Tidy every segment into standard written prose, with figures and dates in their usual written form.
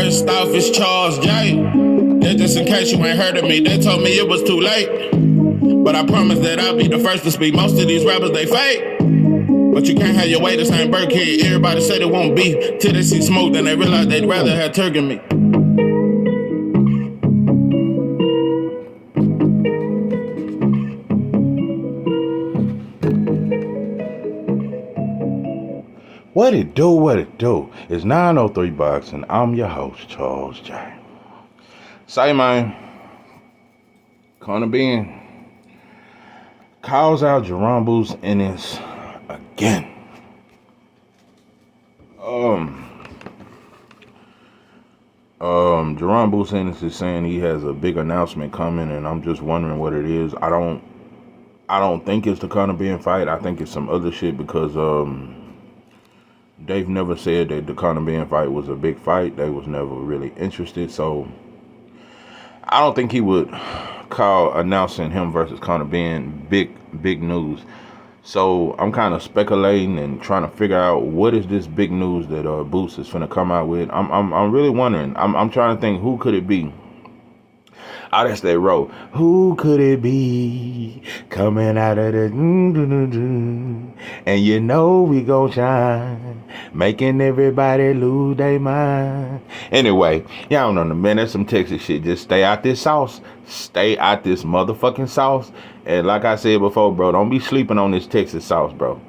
First off, it's Charles J. That just in case you ain't heard of me, they told me it was too late. But I promise that I'll be the first to speak. Most of these rappers, they fake. But you can't have your way the same bird kid. Everybody said it won't be till they see smoke, then they realize they'd rather have turkey than me. What it do, what it do? It's 903 Box, and I'm your host, Charles J. Say, man, Conor Benn calls out Jaron Ennis again. Jaron Ennis is saying he has a big announcement coming, and I'm just wondering what it is. I don't think it's the Conor Benn fight. I think it's some other shit because they've never said that the Conor Benn fight was a big fight. They was never really interested, so I don't think he would call announcing him versus Conor Benn big news. So I'm kind of speculating and trying to figure out what is this big news that Boots is finna come out with. I'm really wondering. I'm trying to think, who could it be? Oh, that's that row. Who could it be coming out of the and you know we gon' shine, making everybody lose their mind. Anyway, y'all know, man, that's some Texas shit. Just stay out this sauce. Stay out this motherfucking sauce. And like I said before, bro, don't be sleeping on this Texas sauce, bro.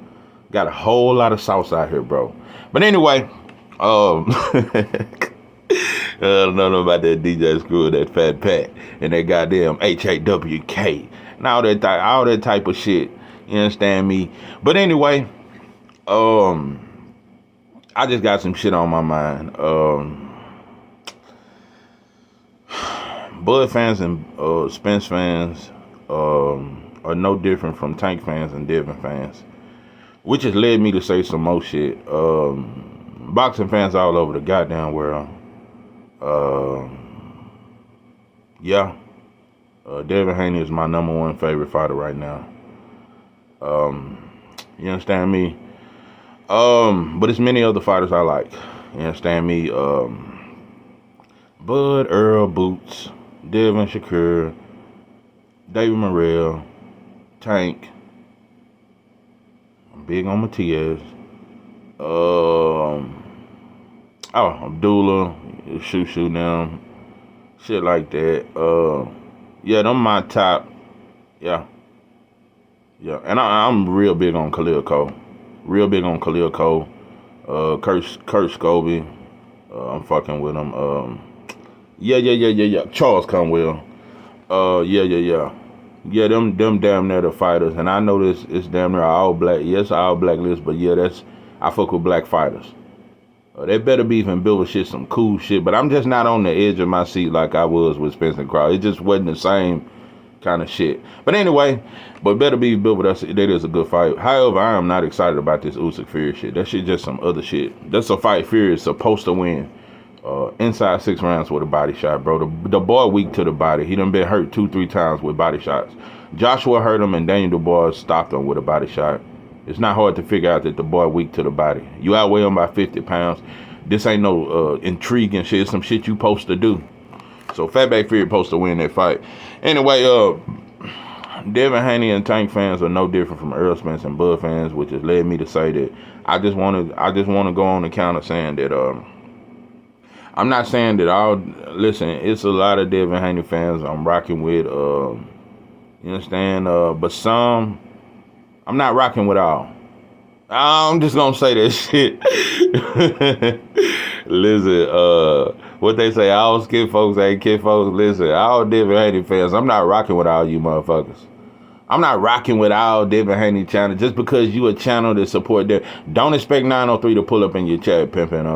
Got a whole lot of sauce out here, bro. But anyway, I don't know about that DJ Screw, that Fat Pat, and that goddamn HAWK, and all that type of shit. You understand me? But anyway, I just got some shit on my mind. Bud fans and Spence fans are no different from Tank fans and Devin fans, which has led me to say some more shit. Boxing fans all over the goddamn world. Devin Haney is my number one favorite fighter right now. You understand me? But it's many other fighters I like. You understand me? Bud, Earl, Boots, Devin, Shakur, David Morrell, Tank. I'm big on Matias. Abdullah, shoot them, shit like that. Them my top. Yeah. And I'm real big on Khalil Cole. Kurt Scobie. I'm fucking with him. Charles Conwell. Yeah, them damn near the fighters. And I know it's damn near all black. Yes, all black list, but yeah, I fuck with black fighters. They better be even built with shit, some cool shit. But I'm just not on the edge of my seat like I was with Spencer Crowd. It just wasn't the same kind of shit. But anyway, better be built with us. That is a good fight. However, I am not excited about this Usyk Fury shit. That shit just some other shit. That's a fight Fury is supposed to win. Inside 6 rounds with a body shot, bro. The boy weak to the body. He done been hurt 2-3 times with body shots. Joshua hurt him and Daniel Dubois stopped him with a body shot. It's not hard to figure out that the boy weak to the body. You outweigh him by 50 pounds. This ain't no intrigue and shit. It's some shit you supposed to do. So Fatback Fury supposed to win that fight. Anyway, Devin Haney and Tank fans are no different from Earl Spence and Bud fans, which has led me to say that I just want to go on account of saying that I'm not saying that listen, it's a lot of Devin Haney fans I'm rocking with, you understand? But some I'm not rocking with all. I'm just gonna say that shit. Listen, what they say, all skin folks ain't kid folks. Listen, all Devin Haney fans, I'm not rocking with all you motherfuckers. I'm not rocking with all Devin Haney channel. Just because you a channel that support them, don't expect 903 to pull up in your chat pimping.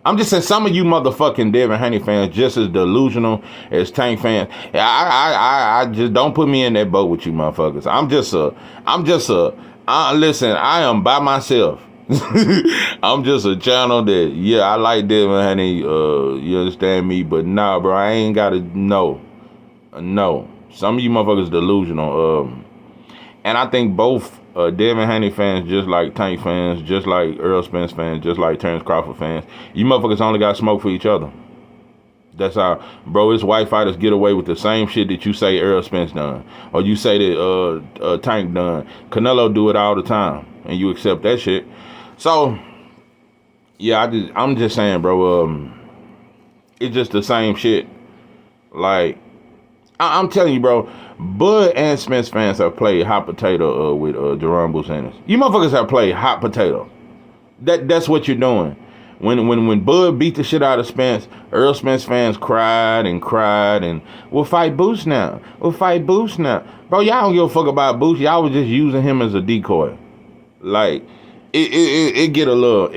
I'm just saying some of you motherfucking Devin Haney fans just as delusional as Tank fans. I just don't put me in that boat with you motherfuckers. Listen, I am by myself. I'm just a channel that, yeah, I like Devin Haney, you understand me, but nah, bro, I ain't gotta know. No. Some of you motherfuckers delusional. And I think both Devin Haney fans, just like Tank fans, just like Earl Spence fans, just like Terrence Crawford fans, you motherfuckers only got smoke for each other. That's how, bro. It's white fighters get away with the same shit that you say Errol Spence done, or you say that Tank done. Canelo do it all the time, and you accept that shit. So, yeah, I'm just saying, bro. It's just the same shit. Like, I'm telling you, bro. Bud and Spence fans have played hot potato with Jaron Ennis. You motherfuckers have played hot potato. That's what you're doing. When Bud beat the shit out of Spence, Earl Spence fans cried and we'll fight Boots now. We'll fight Boots now. Bro, y'all don't give a fuck about Boots. Y'all was just using him as a decoy. Like, it get a little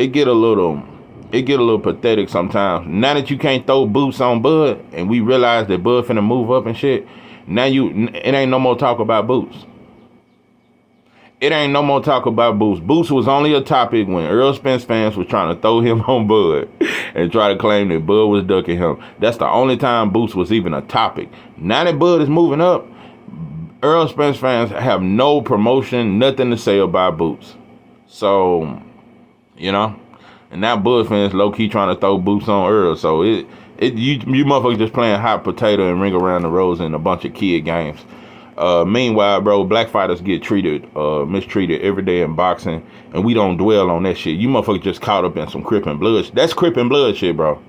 pathetic sometimes. Now that you can't throw Boots on Bud, and we realize that Bud finna move up and shit, now it ain't no more talk about Boots. It ain't no more talk about Boots. Boots was only a topic when Earl Spence fans was trying to throw him on Bud and try to claim that Bud was ducking him. That's the only time Boots was even a topic. Now that Bud is moving up, Earl Spence fans have no promotion, nothing to say about Boots. So, you know, and now Bud fans low-key trying to throw Boots on Earl. So you motherfuckers just playing hot potato and ring around the rose in a bunch of kid games. Meanwhile, bro, black fighters get mistreated every day in boxing, and we don't dwell on that shit. You motherfuckers just caught up in some Crip and Blood. That's Crip and Blood shit, bro.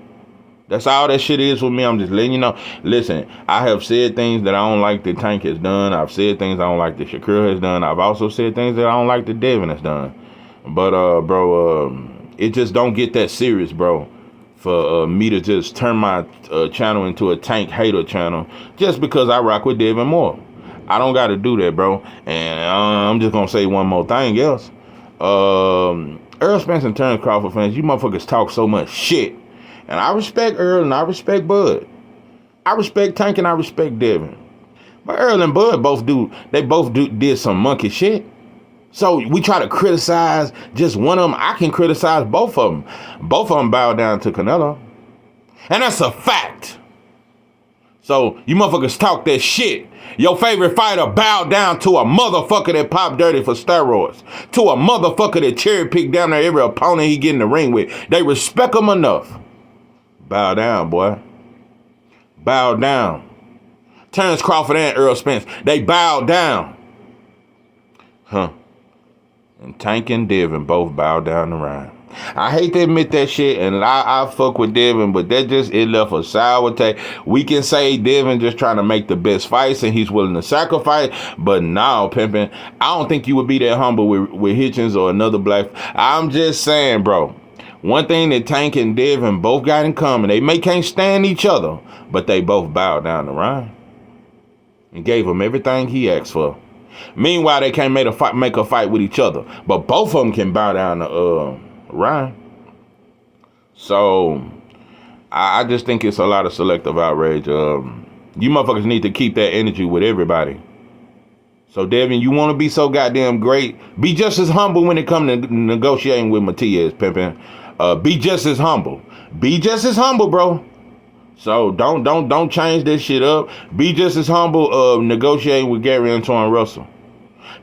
That's all that shit is with me. I'm just letting you know. Listen, I have said things that I don't like that Tank has done. I've said things I don't like that Shakur has done. I've also said things that I don't like that Devin has done. But, bro, it just don't get that serious, bro, for me to just turn my channel into a Tank hater channel just because I rock with Devin Moore. I don't got to do that, bro. And I'm just going to say one more thing else. Earl Spence and Terrence Crawford fans, you motherfuckers talk so much shit. And I respect Earl and I respect Bud. I respect Tank and I respect Devin. But Earl and Bud did some monkey shit. So we try to criticize just one of them. I can criticize both of them. Both of them bow down to Canelo. And that's a fact. So you motherfuckers talk that shit. Your favorite fighter bowed down to a motherfucker that popped dirty for steroids. To a motherfucker that cherry picked down there every opponent he get in the ring with. They respect him enough. Bow down, boy. Bow down. Terrence Crawford and Earl Spence, they bowed down. Huh. And Tank and Devin both bowed down the Rhine. I hate to admit that shit, and I fuck with Devin, but it left a sour taste. We can say Devin just trying to make the best fights, and he's willing to sacrifice, but now, pimping, I don't think you would be that humble with Hitchens or another black. I'm just saying, bro. One thing that Tank and Devin both got in common, they can't stand each other, but they both bowed down the Rhine and gave him everything he asked for. Meanwhile, they can't make a fight with each other, but both of them can bow down the Ryan. So I just think it's a lot of selective outrage. You motherfuckers need to keep that energy with everybody. So Devin, you want to be so goddamn great, be just as humble when it comes to negotiating with Matias, pimpin'. Be just as humble. Be just as humble, bro. So don't change this shit up. Be just as humble negotiating with Gary Antoine Russell.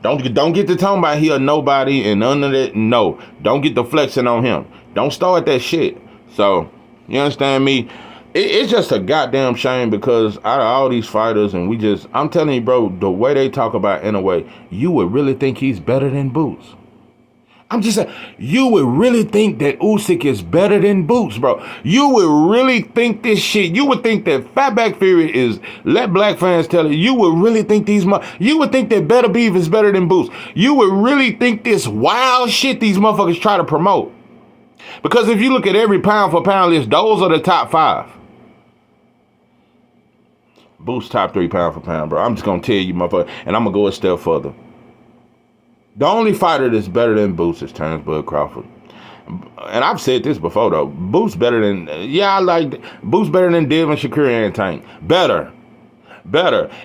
Don't get to talking about he a nobody and none of that. No, don't get the flexing on him. Don't start that shit. So, you understand me? It's just a goddamn shame because out of all these fighters, and I'm telling you, bro, the way they talk about Inoue, you would really think he's better than Boots. I'm just saying, you would really think that Usyk is better than Boots, bro. You would really think this shit. You would think that Fatback Fury is, let black fans tell it, you would really think you would think that Better Beef is better than Boots. You would really think this wild shit these motherfuckers try to promote. Because if you look at every pound for pound list, those are the top 5. Boots top 3 pound for pound, bro. I'm just going to tell you, motherfucker, and I'm going to go a step further. The only fighter that's better than Boots is Terrence Bud Crawford. And I've said this before, though. Boots better than Boots better than Devin, Shakur, and Tank. Better.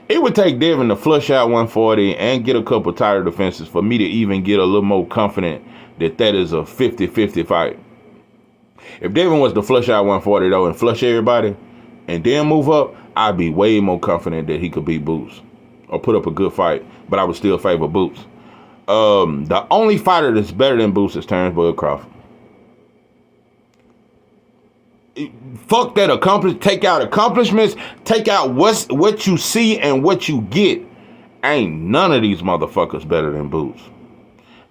It would take Devin to flush out 140 and get a couple tighter defenses for me to even get a little more confident that is a 50-50 fight. If Devin was to flush out 140, though, and flush everybody, and then move up, I'd be way more confident that he could beat Boots or put up a good fight, but I would still favor Boots. The only fighter that's better than Boots is Terrence Bud Crawford. Fuck that take out accomplishments, take out what you see and what you get. Ain't none of these motherfuckers better than Boots.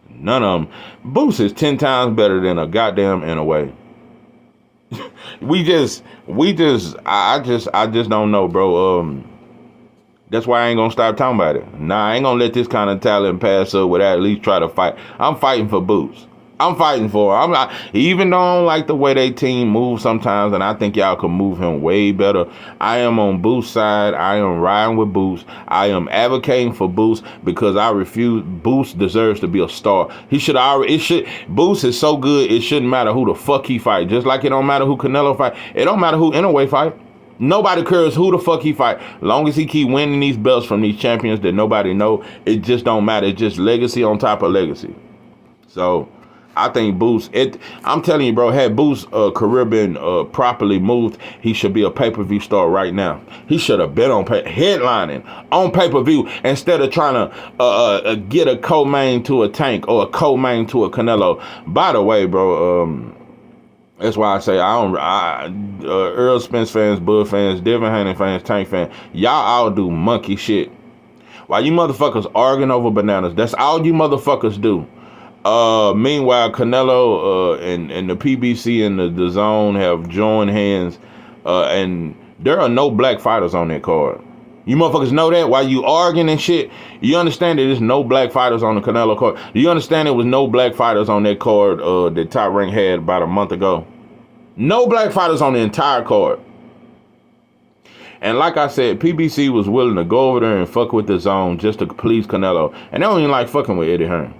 None of them. Boots is 10 times better than a goddamn in a way. I just don't know, bro. That's why I ain't gonna stop talking about it. Nah, I ain't gonna let this kind of talent pass up without at least try to fight. I'm fighting for Boots. I'm fighting for him. I'm not, even though I don't like the way they team moves sometimes, and I think y'all can move him way better. I am on Boots' side. I am riding with Boots. I am advocating for Boots because I refuse. Boots deserves to be a star. He should already. Boots is so good. It shouldn't matter who the fuck he fight. Just like it don't matter who Canelo fight. It don't matter who Inoue fight. Nobody cares who the fuck he fight. Long as he keep winning these belts from these champions that nobody know, it just don't matter. It's just legacy on top of legacy. So I think Boots, I'm telling you, bro, had Boots' career been properly moved, he should be a pay-per-view star right now. He should have been on headlining on pay-per-view instead of trying to get a co-main to a Tank or a co-main to a Canelo. By the way, bro, that's why I say Earl Spence fans, Bud fans, Devin Haney fans, Tank fans, y'all all do monkey shit. While you motherfuckers arguing over bananas, that's all you motherfuckers do. Meanwhile, Canelo and the PBC and the Zone have joined hands, and there are no black fighters on that card. You motherfuckers know that? While you arguing and shit, you understand that there's no black fighters on the Canelo card. Do you understand there was no black fighters on that card that Top Rank had about a month ago? No black fighters on the entire card. And like I said, PBC was willing to go over there and fuck with the Zone just to please Canelo. And they don't even like fucking with Eddie Hearn.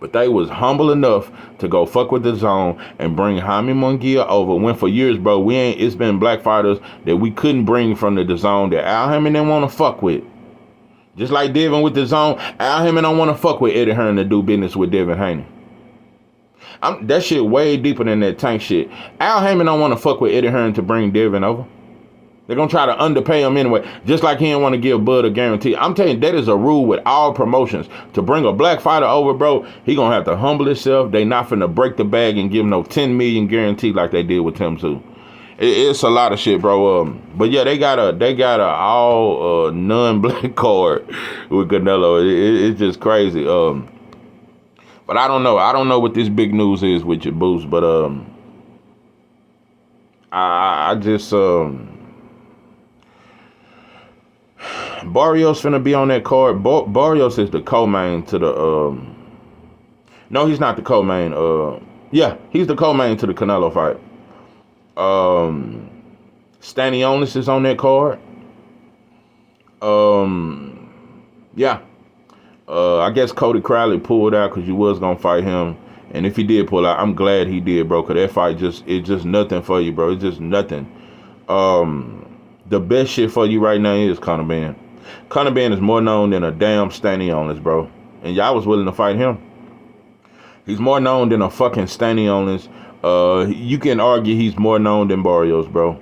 But they was humble enough to go fuck with the Zone and bring Jaime Munguia over. When for years, bro, it's been black fighters that we couldn't bring from the Zone that Al Hammond didn't want to fuck with. Just like Devin with the Zone, Al Hammond don't want to fuck with Eddie Hearn to do business with Devin Haney. That shit way deeper than that Tank shit. Al Hammond don't want to fuck with Eddie Hearn to bring Devin over. They're going to try to underpay him anyway, just like he didn't want to give Bud a guarantee. I'm telling you, that is a rule with all promotions. To bring a black fighter over, bro, he going to have to humble himself. They not finna break the bag and give him no 10 million guarantee like they did with Tim Tszyu. It's a lot of shit, bro. But yeah, they got a all non-black card with Canelo. It's just crazy. But I don't know. I don't know what this big news is with your Boots, but I just Barrios finna be on that card. Barrios is the co-main to the no, he's not the co-main. Yeah, he's the co-main to the Canelo fight. Stanionis is on that card. Yeah. I guess Cody Crowley pulled out because you was gonna fight him. And if he did pull out, I'm glad he did, bro, because that fight it's just nothing for you, bro. It's just nothing. The best shit for you right now is Conor Benn. Conor Benn is more known than a damn Stanionis, bro. And y'all was willing to fight him. He's more known than a fucking Stanionis. You can argue he's more known than Barrios, bro.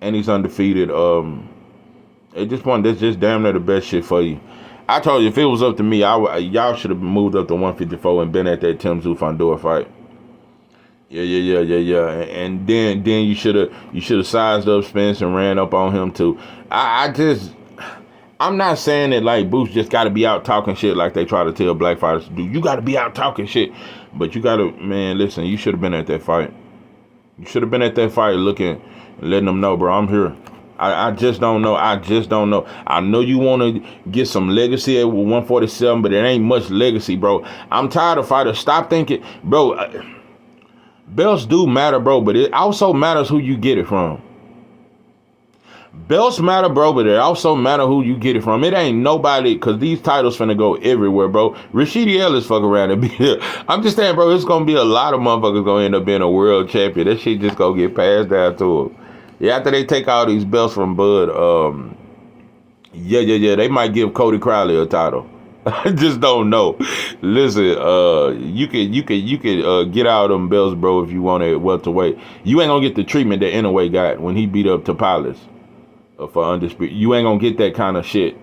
And he's undefeated. At this point, that's just damn near the best shit for you. I told you, if it was up to me, y'all should have moved up to 154 and been at that Tim Tszyu Fondor fight. Yeah. And then you should have sized up Spence and ran up on him too. I'm not saying that like Boots just got to be out talking shit like they try to tell black fighters to do. You got to be out talking shit, but you got to, man, listen. You should have been at that fight. You should have been at that fight, looking, letting them know, bro, I'm here. I just don't know. I know you want to get some legacy at 147, but it ain't much legacy, bro. I'm tired of fighters. Stop thinking, bro. Belts do matter, bro, but it also matters who you get it from. Belts matter, bro, but it also matter who you get it from. It ain't nobody, because these titles finna go everywhere, bro. Rashidi Ellis fuck around and be here. I'm just saying, bro, it's gonna be a lot of motherfuckers gonna end up being a world champion. That shit just gonna get passed down to them. Yeah, after they take all these belts from Bud, they might give Cody Crowley a title. I just don't know. Listen, you can get out of them belts, bro, if you want to welterweight. You ain't gonna get the treatment that Inoue got when he beat up Tapales for undisputed. You ain't gonna get that kind of shit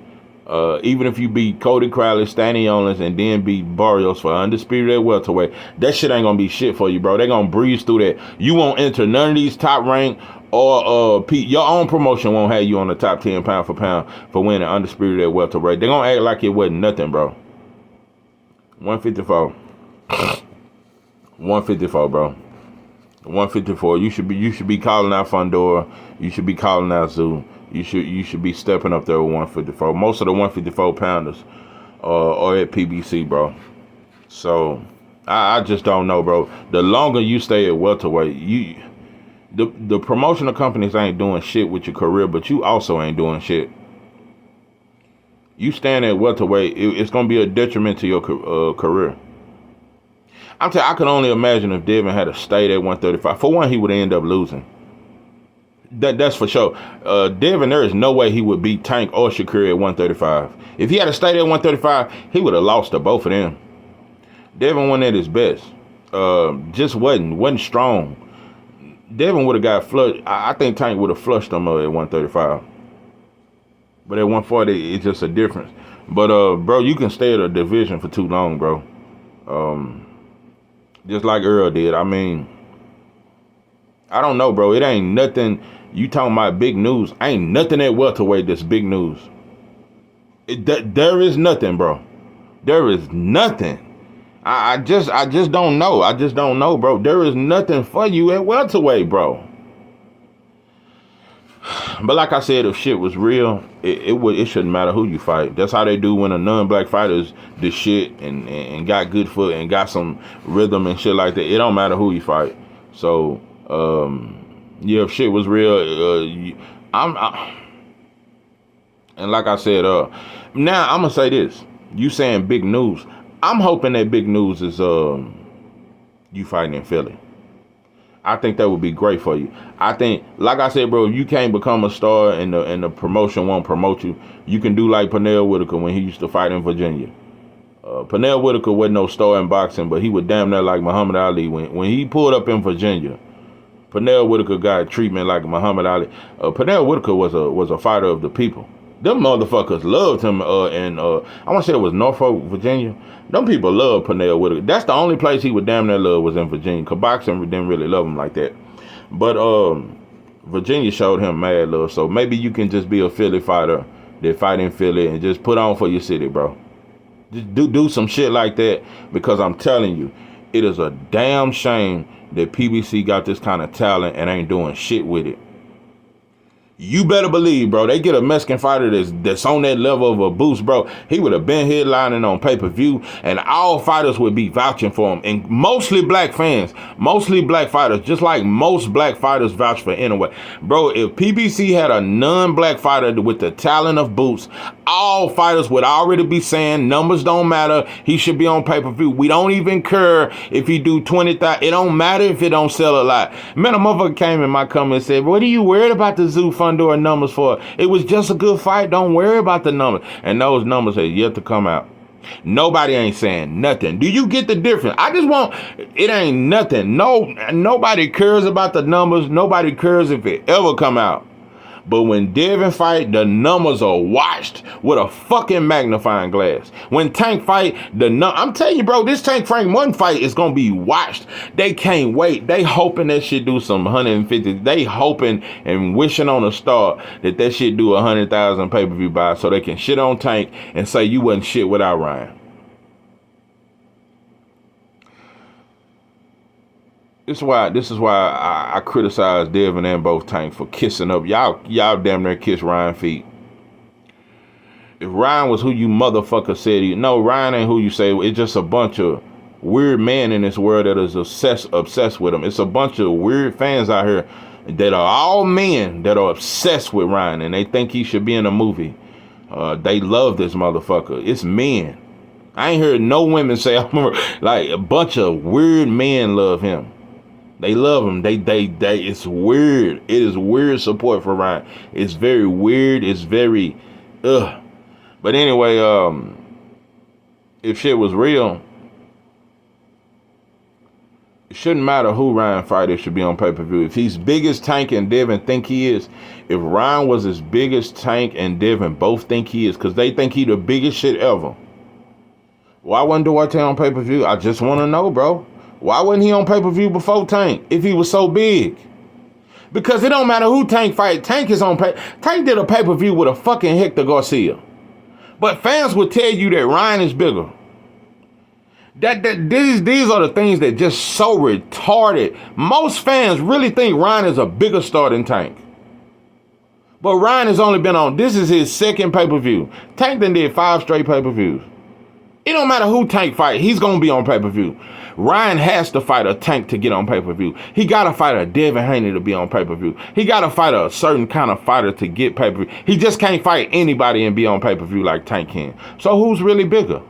Even if you beat Cody Crowley, Stanley Owens, and then beat Barrios for undisputed at welterweight, that shit ain't gonna be shit for you, bro. They gonna breeze through that. You won't enter none of these top rank or your own promotion won't have you on the top 10 pound for pound for winning undisputed at welterweight. They gonna act like it wasn't nothing, bro. 154. 154, bro. 154. You should be calling out Fundora. You should be calling out Zoo. You should be stepping up there with 154. Most of the 154 pounders are at PBC, bro. So I just don't know, bro. The longer you stay at welterweight, the promotional companies ain't doing shit with your career, but you also ain't doing shit. You stand at welterweight, it's gonna be a detriment to your career. I can only imagine if Devin had stayed at 135. For one, he would end up losing. That's for sure. Devin, there is no way he would beat Tank or Shakur at 135. If he had stayed at 135, he would have lost to both of them. Devin wasn't at his best. Just wasn't strong. Devin would have got flushed. I think Tank would have flushed him at 135. But at 140, it's just a difference. But bro, you can stay at a division for too long, bro. Just like Earl did. I mean, I don't know, bro. It ain't nothing. You talking about big news? Ain't nothing at welterweight that's big news. There is nothing, bro. There is nothing. I just don't know. I just don't know, bro. There is nothing for you at welterweight, bro. But like I said, if shit was real, it shouldn't matter who you fight. That's how they do when a non-black fighter's the shit and got good foot and got some rhythm and shit like that. It don't matter who you fight. So yeah, if shit was real, and like I said, now I'm gonna say this. You saying big news? I'm hoping that big news is you fighting in Philly. I think that would be great for you. I think, like I said, bro, if you can't become a star and the promotion won't promote you, you can do like Pernell Whitaker when he used to fight in Virginia. Pernell Whitaker wasn't no star in boxing, but he was damn near like Muhammad Ali. When he pulled up in Virginia, Pernell Whitaker got treatment like Muhammad Ali. Pernell Whitaker was a fighter of the people. Them motherfuckers loved him, and I want to say it was Norfolk, Virginia. Them people love Pernell Whitaker. That's the only place he would damn near love was in Virginia, because boxing didn't really love him like that. But Virginia showed him mad love, so maybe you can just be a Philly fighter that fight in Philly and just put on for your city, bro. Just do some shit like that, because I'm telling you, it is a damn shame that PBC got this kind of talent and ain't doing shit with it. You better believe, bro, they get a Mexican fighter that's on that level of a boost, bro. He would have been headlining on pay-per-view, and all fighters would be vouching for him. And mostly black fans, mostly black fighters, just like most black fighters vouch for anyway. Bro, if PBC had a non-black fighter with the talent of Boots, all fighters would already be saying numbers don't matter. He should be on pay-per-view. We don't even care if he do 20,000. It don't matter if it don't sell a lot. Man, a motherfucker came in my comment and said, what are you worried about the Zoo Fundora numbers for? It was just a good fight. Don't worry about the numbers. And those numbers are yet to come out. Nobody ain't saying nothing. Do you get the difference? It ain't nothing. Nobody cares about the numbers. Nobody cares if it ever come out. But when Devin fight, the numbers are watched with a fucking magnifying glass. When Tank fight, I'm telling you, bro, this Tank Frank 1 fight is going to be watched. They can't wait. They hoping that shit do some 150. They hoping and wishing on a star that shit do 100,000 pay-per-view buys so they can shit on Tank and say you wasn't shit without Ryan. This is why I criticize Devin and both Tank for kissing up. Y'all damn near kiss Ryan feet. If Ryan was who you motherfucker said Ryan ain't who you say. It's just a bunch of weird men in this world that is obsessed with him. It's a bunch of weird fans out here that are all men that are obsessed with Ryan and they think he should be in a movie. They love this motherfucker. It's men. I ain't heard no women say, like, a bunch of weird men love him. They love him. It's weird. It is weird support for Ryan. It's very weird. It's very, But anyway, if shit was real, It shouldn't matter who Ryan fight, it should be on pay-per-view. If he's big as Tank and Devin think he is, if Ryan was as big as Tank and Devin both think he is, because they think he the biggest shit ever, why wasn't Duarte on pay-per-view? I just want to know, bro. Why wasn't he on pay-per-view before Tank if he was so big? Because it don't matter who Tank fight. Tank is on pay. Tank did a pay-per-view with a fucking Hector Garcia. But fans will tell you that Ryan is bigger. These are the things that just so retarded. Most fans really think Ryan is a bigger star than Tank. But Ryan has only been on, this is his second pay-per-view. Tank done did 5 straight pay-per-views. It don't matter who Tank fight, he's going to be on pay-per-view. Ryan has to fight a Tank to get on pay-per-view. He got to fight a Devin Haney to be on pay-per-view. He got to fight a certain kind of fighter to get pay-per-view. He just can't fight anybody and be on pay-per-view like Tank can. So who's really bigger?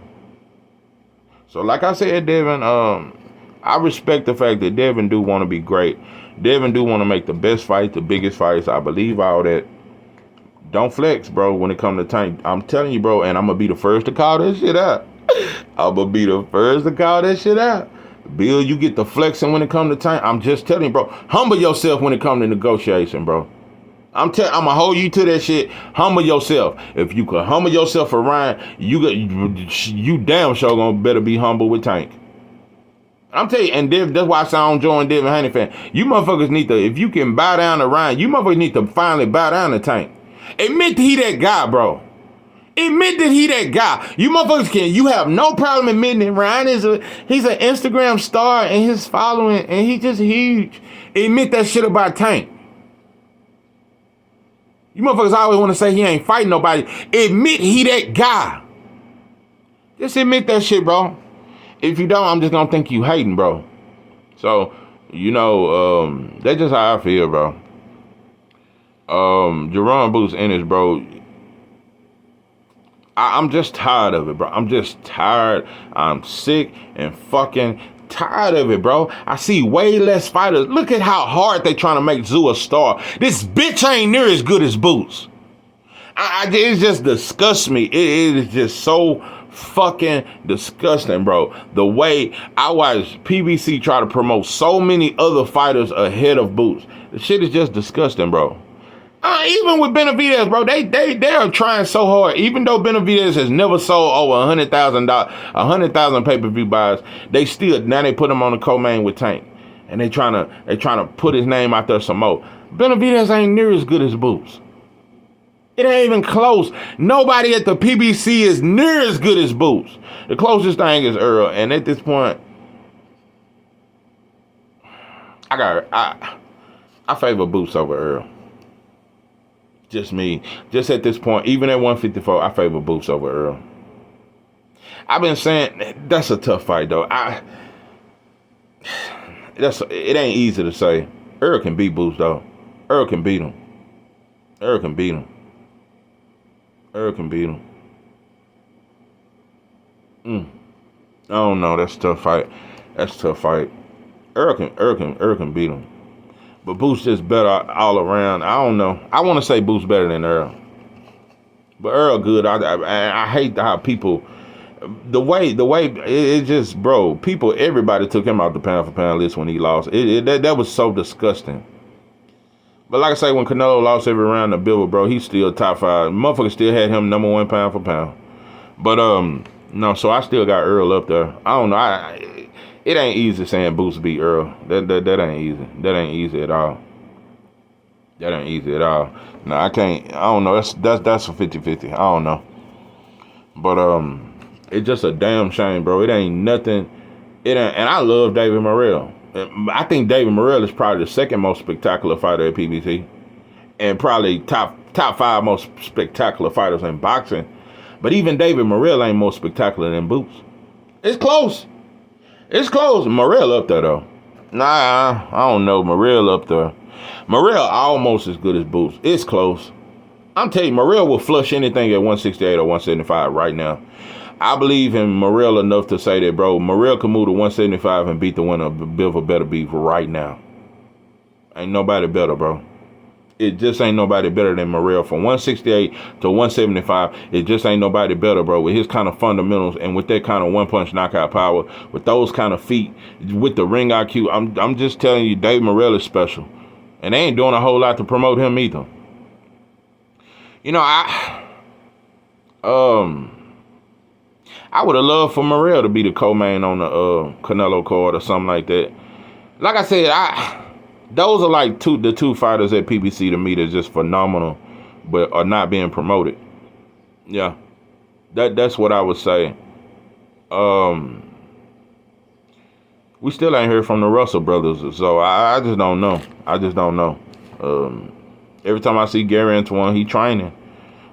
So like I said, Devin, I respect the fact that Devin do want to be great. Devin do want to make the best fight, the biggest fights. I believe all that. Don't flex, bro, when it comes to Tank. I'm telling you, bro, and I'm going to be the first to call that shit out. I'm going to be the first to call that shit out. Bill, you get the flexing when it comes to Tank. I'm just telling you, bro. Humble yourself when it comes to negotiation, bro. I'm going to hold you to that shit. Humble yourself. If you could humble yourself for Ryan, you damn sure gonna better be humble with Tank. I'm telling you, and that's why I say I don't join Devin Haney fan. You motherfuckers need to, if you can bow down to Ryan, you motherfuckers need to finally bow down to Tank. Admit that he that guy, bro. Admit that he that guy. You motherfuckers you have no problem admitting that Ryan he's an Instagram star and his following, and he's just huge. Admit that shit about Tank. You motherfuckers always want to say he ain't fighting nobody. Admit he that guy. Just admit that shit, bro. If you don't, I'm just gonna think you hating, bro. So, that's just how I feel, bro. Jaron boosts Ennis, bro. I'm just tired of it, bro. I'm just tired. I'm sick and fucking tired of it, bro. I see way less fighters. Look at how hard they trying to make Zoo a star. This bitch ain't near as good as Boots. It just disgusts me. It is just so fucking disgusting, bro. The way I watch PBC try to promote so many other fighters ahead of Boots. The shit is just disgusting, bro. Even with Benavidez, bro, they are trying so hard. Even though Benavidez has never sold over 100,000 pay-per-view buys, they put him on the co-main with Tank, and they trying to put his name out there some more. Benavidez ain't near as good as Boots. It ain't even close. Nobody at the PBC is near as good as Boots. The closest thing is Earl, and at this point, I favor Boots over Earl. Just me. Just at this point, even at 154, I favor Boots over Earl. I've been saying that's a tough fight, though. It ain't easy to say. Earl can beat Boots, though. Earl can beat him. Earl can beat him. Earl can beat him. I don't know. That's a tough fight. That's a tough fight. Earl can beat him. But Boots just better all around. I don't know. I want to say Boots better than Earl. But Earl good. I hate how people, the way it just, bro, everybody took him out the pound for pound list when he lost. That was so disgusting. But like I say, when Canelo lost every round of Bivol, bro, he's still top 5. Motherfucker still had him number 1 pound for pound. But no, so I still got Earl up there. I don't know. It ain't easy saying Boots beat Earl. That ain't easy. That ain't easy at all. That ain't easy at all. No, I can't. I don't know. That's a 50-50. I don't know. But it's just a damn shame, bro. It ain't nothing. It ain't. And I love David Morrell. I think David Morrell is probably the second most spectacular fighter at PBC, and probably top 5 most spectacular fighters in boxing. But even David Morrell ain't more spectacular than Boots. It's close. It's close. Morrell up there, though. Nah, I don't know. Morrell up there. Morrell almost as good as Boots. It's close. I'm telling you, Morrell will flush anything at 168 or 175 right now. I believe in Morrell enough to say that, bro, Morrell can move to 175 and beat the winner of Bivol Better Beef right now. Ain't nobody better, bro. It just ain't nobody better than Morrell. From 168 to 175, it just ain't nobody better, bro. With his kind of fundamentals and with that kind of one-punch knockout power, with those kind of feet, with the ring IQ, I'm just telling you, Dave Morrell is special. And they ain't doing a whole lot to promote him either. You know, I would have loved for Morrell to be the co-main on the Canelo card or something like that. Like I said, those are like the two fighters at PBC to me that's just phenomenal, but are not being promoted. Yeah, that's what I would say. We still ain't heard from the Russell brothers, so I just don't know. Every time I see Gary Antoine, he training.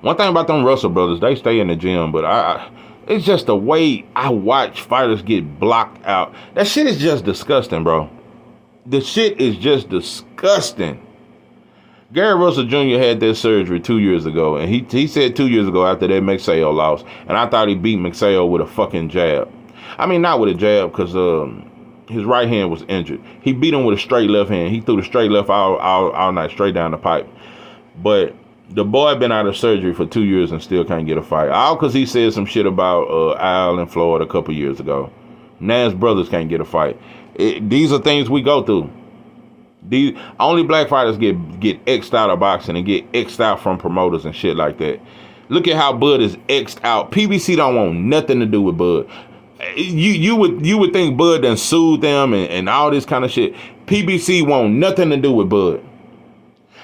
One thing about them Russell brothers, they stay in the gym, but it's just the way I watch fighters get blocked out. That shit is just disgusting, bro. The shit is just disgusting. Gary Russell Jr. had that surgery 2 years ago, and he said 2 years ago after that McSayo loss, and I thought he beat McSayo with a fucking jab. I mean, not with a jab, because his right hand was injured. He beat him with a straight left hand. He threw the straight left all night, straight down the pipe. But the boy been out of surgery for 2 years and still can't get a fight. All because he said some shit about Al in Florida a couple years ago. Now his brothers can't get a fight. These are things we go through. These only black fighters get X'd out of boxing and get X'd out from promoters and shit like that. Look at how Bud is X'd out. PBC don't want nothing to do with Bud. You would think Bud done sued them and all this kind of shit. PBC want nothing to do with Bud.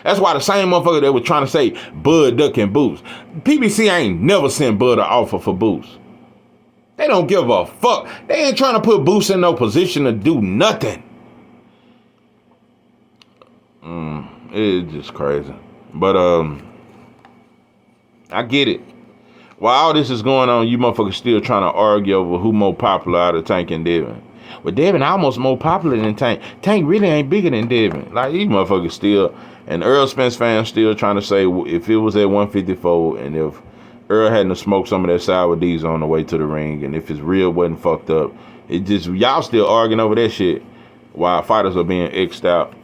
That's why the same motherfucker that was trying to say Bud ducking Boots. PBC ain't never sent Bud an offer for Boots. They don't give a fuck. They ain't trying to put Boots in no position to do nothing. It's just crazy. But I get it. While all this is going on, you motherfuckers still trying to argue over who more popular out of Tank and Devin. But Devin almost more popular than Tank. Tank really ain't bigger than Devin. Like, these motherfuckers still, and Earl Spence fans still trying to say if it was at 154 and if Earl hadn't smoked some of that sour D's on the way to the ring, and if his rib wasn't fucked up, it just, y'all still arguing over that shit while fighters are being X'd out.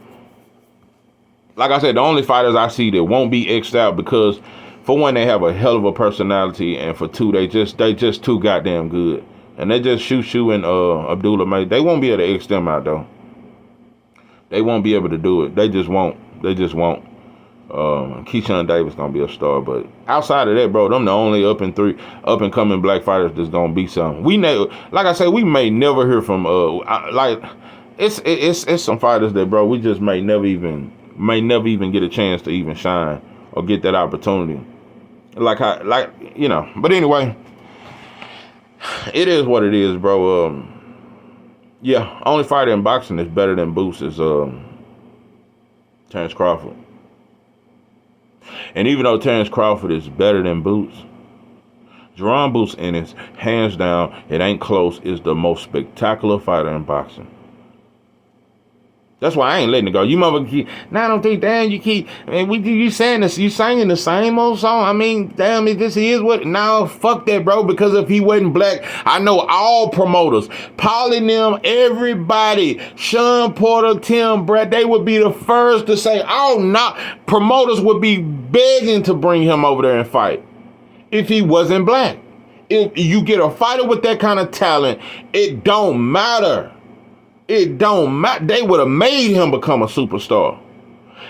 Like I said, the only fighters I see that won't be X'd out because, for one, they have a hell of a personality, and for two, they just too goddamn good. And they just Shoo and Abdullah May. They won't be able to X them out though. They won't be able to do it. They just won't. Keyshawn Davis gonna be a star, but outside of that, bro, them the only up and coming black fighters that's gonna be something. Like I said, we may never hear from it's some fighters that, bro, we just may never even get a chance to even shine or get that opportunity. But anyway, it is what it is, bro. Only fighter in boxing that's better than Boots is Terrence Crawford. And even though Terrence Crawford is better than Boots, Jaron Boots Ennis, hands down, it ain't close, is the most spectacular fighter in boxing. That's why I ain't letting it go. You motherfucker keep, I don't think, damn, you saying this, you singing the same old song. I mean, damn, this is what, no, fuck that, bro, because if he wasn't black, I know all promoters, Paulie them, everybody, Sean Porter, Tim Brett, they would be the first to say, oh, no, promoters would be begging to bring him over there and fight if he wasn't black. If you get a fighter with that kind of talent, it don't matter. It don't matter. They would have made him become a superstar.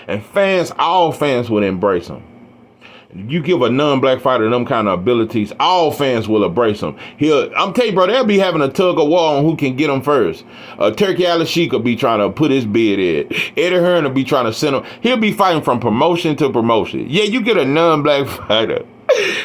And all fans would embrace him. You give a non-black fighter them kind of abilities, all fans will embrace him. I'm telling you, bro, they'll be having a tug of war on who can get him first. Turkey Al-Sheik will be trying to put his bid in. Eddie Hearn will be trying to send him. He'll be fighting from promotion to promotion. Yeah, you get a non-black fighter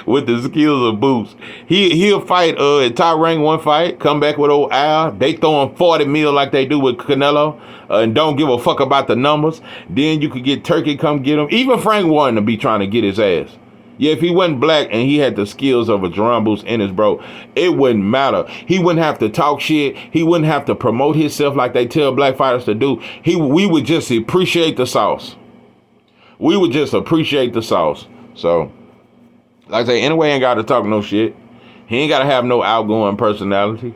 with the skills of Boots. He'll fight at top rank one fight, come back with old Al. They throw him 40 mil like they do with Canelo, and don't give a fuck about the numbers. Then you could get Turkey come get him. Even Frank Warren to be trying to get his ass. Yeah, if he wasn't black and he had the skills of a Jaron Boots Ennis, bro, it wouldn't matter. He wouldn't have to talk shit. He wouldn't have to promote himself like they tell black fighters to do. We would just appreciate the sauce. We would just appreciate the sauce. So, like I say, anyway, ain't got to talk no shit. He ain't got to have no outgoing personality.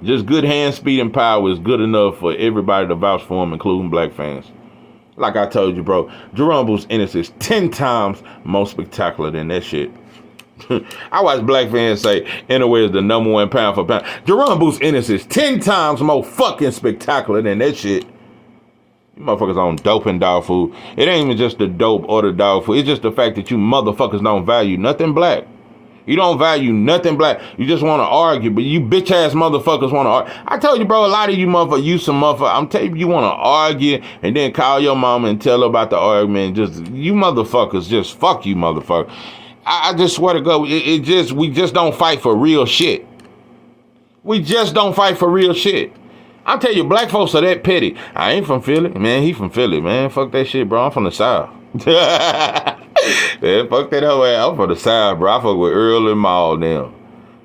Just good hand speed and power is good enough for everybody to vouch for him, including black fans. Like I told you, bro, Jaron Ennis is 10 times more spectacular than that shit. I watch black fans say Ennis is the number one pound for pound. Jaron Ennis is 10 times more fucking spectacular than that shit. You motherfuckers on dope and dog food. It ain't even just the dope or the dog food. It's just the fact that you motherfuckers don't value nothing black. You don't value nothing black. You just want to argue, but you bitch ass motherfuckers want to argue. I told you, bro, a lot of you motherfuckers, you some motherfuckers. I'm telling you want to argue and then call your mama and tell her about the argument. Just, you motherfuckers, just fuck you motherfuckers. I just swear to God, we just don't fight for real shit. We just don't fight for real shit. I'll tell you, black folks are that petty. I ain't from Philly. Man, he from Philly, man. Fuck that shit, bro. I'm from the South. Man, fuck that whole ass. I'm from the South, bro. I fuck with Earl and Maul now.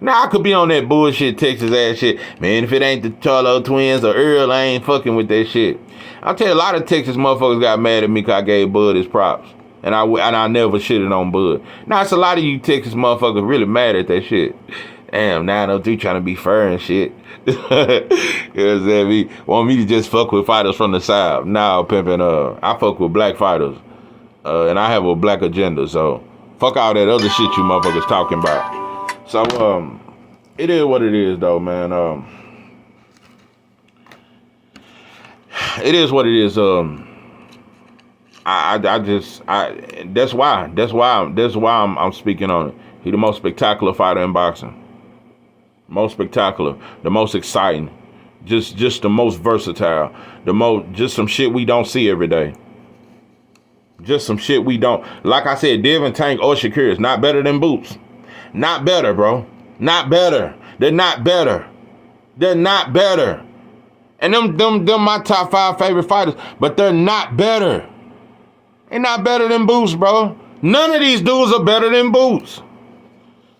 Now, I could be on that bullshit Texas ass shit. Man, if it ain't the Charlo twins or Earl, I ain't fucking with that shit. I'll tell you, a lot of Texas motherfuckers got mad at me because I gave Bud his props. And I never shitted on Bud. Now, it's a lot of you Texas motherfuckers really mad at that shit. Damn, 903 trying to be fair and shit. You know what I'm saying? Want me to just fuck with fighters from the South. Nah, pimpin', I fuck with black fighters. And I have a black agenda, so fuck all that other shit you motherfuckers talking about. So, it is what it is, though, man. It is what it is. That's why I'm speaking on it. He the most spectacular fighter in boxing. Most spectacular, the most exciting, just the most versatile, just some shit we don't see every day. Just some shit we don't. Like I said, Devin, Tank, or Shakir is not better than Boots. Not better, bro. Not better. They're not better. They're not better. And them my top 5 favorite fighters, but they're not better. They're not better than Boots, bro. None of these dudes are better than Boots.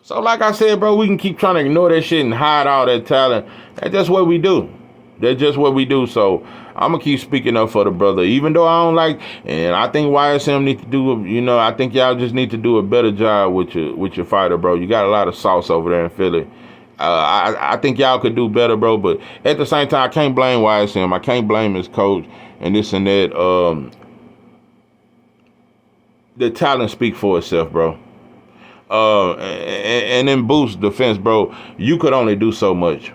So like I said, bro, we can keep trying to ignore that shit and hide all that talent. That's just what we do. That's just what we do. So I'm going to keep speaking up for the brother, even though I don't like, and I think YSM need to do, I think y'all just need to do a better job with your fighter, bro. You got a lot of sauce over there in Philly. I think y'all could do better, bro. But at the same time, I can't blame YSM. I can't blame his coach and this and that. The talent speak for itself, bro. And in Boots' defense, bro, you could only do so much.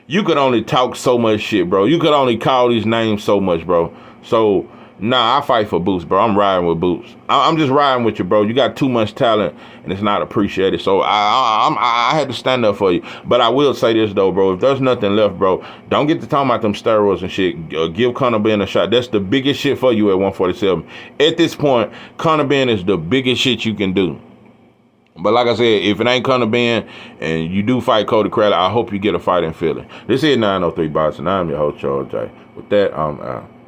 You could only talk so much shit, bro. You could only call these names so much, bro. So, nah, I fight for Boots, bro. I'm riding with Boots. I'm just riding with you, bro. You got too much talent, and it's not appreciated. So, I had to stand up for you. But I will say this, though, bro. If there's nothing left, bro, don't get to talking about them steroids and shit. Give Conor Benn a shot. That's the biggest shit for you at 147. At this point, Conor Benn is the biggest shit you can do. But like I said, if it ain't Conor Benn and you do fight Cody Crowley, I hope you get a fight in Philly. This is 903 Boxing. I'm your host, Charles J. With that, I'm out.